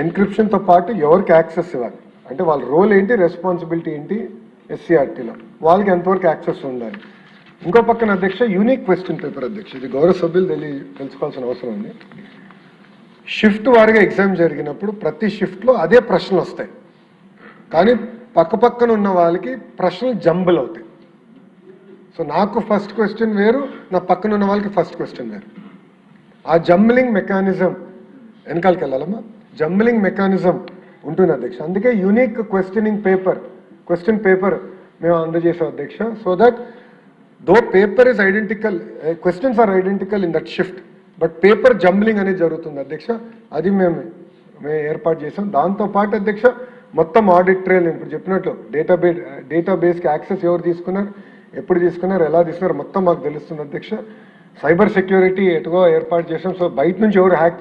ఎన్క్రిప్షన్తో పాటు ఎవరికి యాక్సెస్ ఇవ్వాలి, అంటే వాళ్ళ రోల్ ఏంటి, రెస్పాన్సిబిలిటీ ఏంటి, ఎస్సీఆర్టీలో వాళ్ళకి ఎంతవరకు యాక్సెస్ ఉండాలి. ఇంకో పక్కన అధ్యక్ష యూనిక్ క్వశ్చన్ పేపర్ అధ్యక్ష, ఇది గౌరవ సభ్యులు తెలుసుకోవాల్సిన అవసరం ఉంది. షిఫ్ట్ వారిగా ఎగ్జామ్ జరిగినప్పుడు ప్రతి షిఫ్ట్లో అదే ప్రశ్నలు వస్తాయి, కానీ పక్కన ఉన్న వాళ్ళకి ప్రశ్నలు జంబుల్ అవుతాయి. సో నాకు ఫస్ట్ క్వశ్చన్ వేరు, నా పక్కన ఉన్న వాళ్ళకి ఫస్ట్ క్వశ్చన్ వేరు. ఆ జంబ్లింగ్ మెకానిజం వెనకాలకి వెళ్ళాలమ్మా, జంబ్లింగ్ మెకానిజం ఉంటుంది అధ్యక్ష. అందుకే యూనిక్ క్వశ్చన్ పేపర్ మేము అందజేసాం అధ్యక్ష. So that though paper is identical, questions are identical in that shift, but paper jumbling అనేది జరుగుతుంది అధ్యక్ష. అది మేము ఏర్పాటు చేసాం. దాంతోపాటు అధ్యక్ష మొత్తం ఆడిట్ ట్రైల్ నేను ఇప్పుడు చెప్పినట్లు డేటాబేస్కి యాక్సెస్ ఎవరు తీసుకున్నారు, ఎప్పుడు తీసుకున్నారు, ఎలా తీసుకున్నారు మొత్తం మాకు తెలుస్తుంది అధ్యక్ష. సైబర్ సెక్యూరిటీ ఎటుగా ఏర్పాటు చేసాం. సో బయట నుంచి ఎవరు హ్యాక్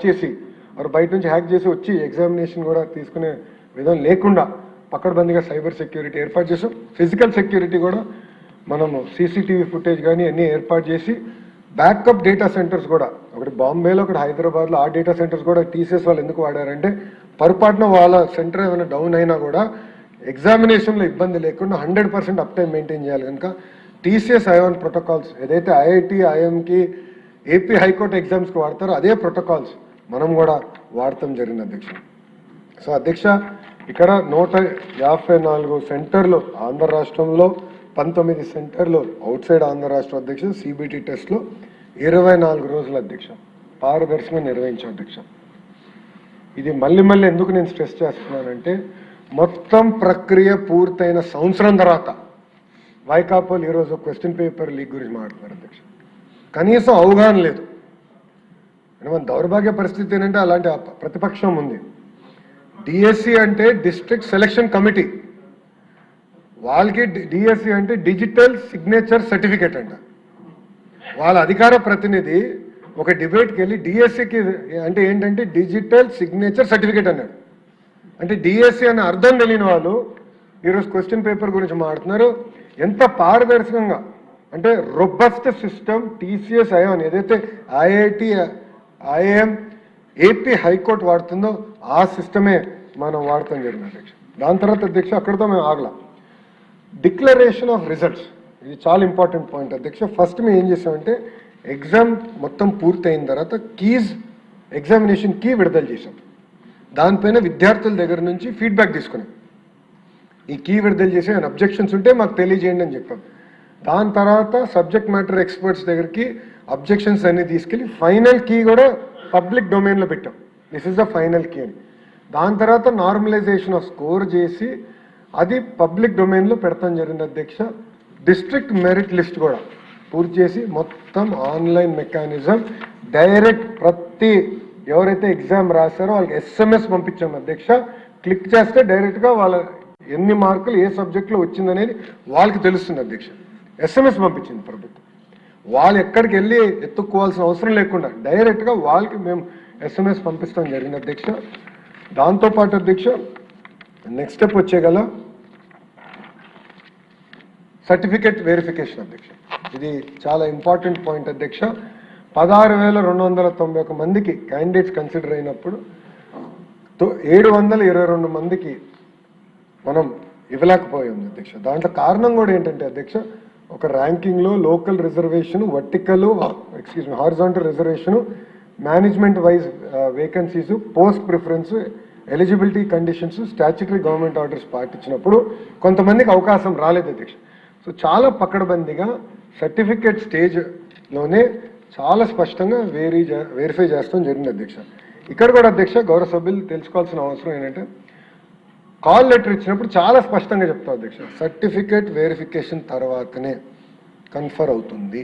చేసి వచ్చి ఎగ్జామినేషన్ కూడా తీసుకునే విధం లేకుండా పకడ్బందీగా సైబర్ సెక్యూరిటీ ఏర్పాటు చేసాం. ఫిజికల్ సెక్యూరిటీ కూడా మనము సీసీటీవీ ఫుటేజ్ కానీ అన్నీ ఏర్పాటు చేసి బ్యాకప్ డేటా సెంటర్స్ కూడా, ఒకటి బాంబేలో ఒకటి హైదరాబాద్లో, ఆ డేటా సెంటర్స్ కూడా టీసీఎస్ వాళ్ళు ఎందుకు వాడారంటే పొరపాటున వాళ్ళ సెంటర్ ఏమైనా డౌన్ అయినా కూడా ఎగ్జామినేషన్లో ఇబ్బంది లేకుండా 100% అప్ టైం మెయింటైన్ చేయాలి కనుక టీసీఎస్ ఐ1 ప్రోటోకాల్స్ ఏదైతే ఐఐటి ఐఎంకి ఏపీ హైకోర్టు ఎగ్జామ్స్కి వాడతారో అదే ప్రోటోకాల్స్ మనం కూడా వాడటం జరిగింది అధ్యక్ష. సో అధ్యక్ష ఇక్కడ 154 సెంటర్లు ఆంధ్ర రాష్ట్రంలో, 19 సెంటర్లు అవుట్ సైడ్ ఆంధ్ర రాష్ట్రం అధ్యక్ష. సిబిటి టెస్ట్లో 24 రోజులు అధ్యక్ష పారదర్శకంగా నిర్వహించాం అధ్యక్ష. ఇది మళ్ళీ ఎందుకు నేను స్ట్రెస్ చేస్తున్నానంటే మొత్తం ప్రక్రియ పూర్తయిన సంవత్సరం తర్వాత వైకాపోలు ఈరోజు క్వశ్చన్ పేపర్ లీక్ గురించి మాట్లాడుతున్నారు అధ్యక్ష. కనీసం అవగాహన లేదు. మన దౌర్భాగ్య పరిస్థితి ఏంటంటే అలాంటి ప్రతిపక్షం ఉంది. డిఎస్సి అంటే డిస్ట్రిక్ట్ సెలక్షన్ కమిటీ, వాళ్ళకి డిఎస్సి అంటే డిజిటల్ సిగ్నేచర్ సర్టిఫికేట్ అంట. వాళ్ళ అధికార ప్రతినిధి ఒక డిబేట్కి వెళ్ళి డిఎస్సికి అంటే ఏంటంటే డిజిటల్ సిగ్నేచర్ సర్టిఫికేట్ అన్నాడు. అంటే డిఎస్సి అనే అర్థం తెలియని వాళ్ళు ఈరోజు క్వశ్చన్ పేపర్ గురించి మాట్లాడుతున్నారు. ఎంత పారదర్శకంగా అంటే రొబస్ట్ సిస్టమ్ టీసీఎస్ ఐఎన్ ఏదైతే ఐఐటి ఐఎం ఏపీ హైకోర్టు వాడుతుందో ఆ సిస్టమే మనం వాడతాం జరిగింది అధ్యక్ష. దాని తర్వాత అధ్యక్ష అక్కడితో మేము ఆగలా. డిక్లరేషన్ ఆఫ్ రిజల్ట్స్, ఇది చాలా ఇంపార్టెంట్ పాయింట్ అధ్యక్ష. ఫస్ట్ మేము ఏం చేసామంటే ఎగ్జామ్ మొత్తం పూర్తయిన తర్వాత ఎగ్జామినేషన్ కీ విడుదల చేసాం. దానిపైన విద్యార్థుల దగ్గర నుంచి ఫీడ్బ్యాక్ తీసుకున్నాం. ఈ కీ విడుదల చేసి ఆయన అబ్జెక్షన్స్ ఉంటే మాకు తెలియజేయండి అని చెప్పాం. దాని తర్వాత సబ్జెక్ట్ మ్యాటర్ ఎక్స్పర్ట్స్ దగ్గరికి అబ్జెక్షన్స్ అన్ని తీసుకెళ్ళి ఫైనల్ కీ కూడా పబ్లిక్ డొమైన్లో పెట్టాం. This is the final key అని. దాని తర్వాత నార్మలైజేషన్ ఆఫ్ స్కోర్ చేసి అది పబ్లిక్ డొమైన్లో పెడతాం జరిగింది అధ్యక్ష. డిస్ట్రిక్ట్ మెరిట్ లిస్ట్ కూడా పూర్తి చేసి మొత్తం ఆన్లైన్ మెకానిజం డైరెక్ట్ ప్రతి ఎవరైతే ఎగ్జామ్ రాశారో వాళ్ళకి SMS పంపించాం అధ్యక్ష. క్లిక్ చేస్తే డైరెక్ట్గా వాళ్ళ ఎన్ని మార్కులు ఏ సబ్జెక్ట్లో వచ్చిందనేది వాళ్ళకి తెలుస్తుంది అధ్యక్ష. SMS పంపించింది ప్రభుత్వం. వాళ్ళు ఎక్కడికి వెళ్ళి ఎత్తుక్కోవాల్సిన అవసరం లేకుండా డైరెక్ట్గా వాళ్ళకి మేము SMS పంపిస్తాం జరిగింది అధ్యక్ష. దాంతోపాటు అధ్యక్ష నెక్స్ట్ స్టెప్ వచ్చేగల సర్టిఫికేట్ వెరిఫికేషన్ అధ్యక్ష. ఇది చాలా ఇంపార్టెంట్ పాయింట్ అధ్యక్ష. 16,291 మందికి క్యాండిడేట్స్ కన్సిడర్ అయినప్పుడు 722 మందికి మనం ఇవ్వలేకపోయాం అధ్యక్ష. దాంట్లో కారణం కూడా ఏంటంటే అధ్యక్ష ఒక ర్యాంకింగ్లో local reservation, horizontal reservation, management wise vacancies, post preference, eligibility conditions, statutory government orders పాటించినప్పుడు కొంతమందికి అవకాశం రాలేదు అధ్యక్ష. సో చాలా పకడ్బందీగా సర్టిఫికేట్ స్టేజ్లోనే చాలా స్పష్టంగా వెరిఫై చేస్తాం జరిగింది అధ్యక్ష. ఇక్కడ కూడా అధ్యక్ష గౌరవ సభ్యులు తెలుసుకోవాల్సిన అవసరం ఏంటంటే కాల్ లెటర్ ఇచ్చినప్పుడు చాలా స్పష్టంగా చెప్తాం అధ్యక్ష, సర్టిఫికేట్ వెరిఫికేషన్ తర్వాతనే కన్ఫర్ అవుతుంది.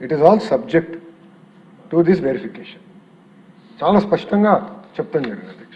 It is all subject to this verification. చాలా స్పష్టంగా చెప్తాం జరిగింది.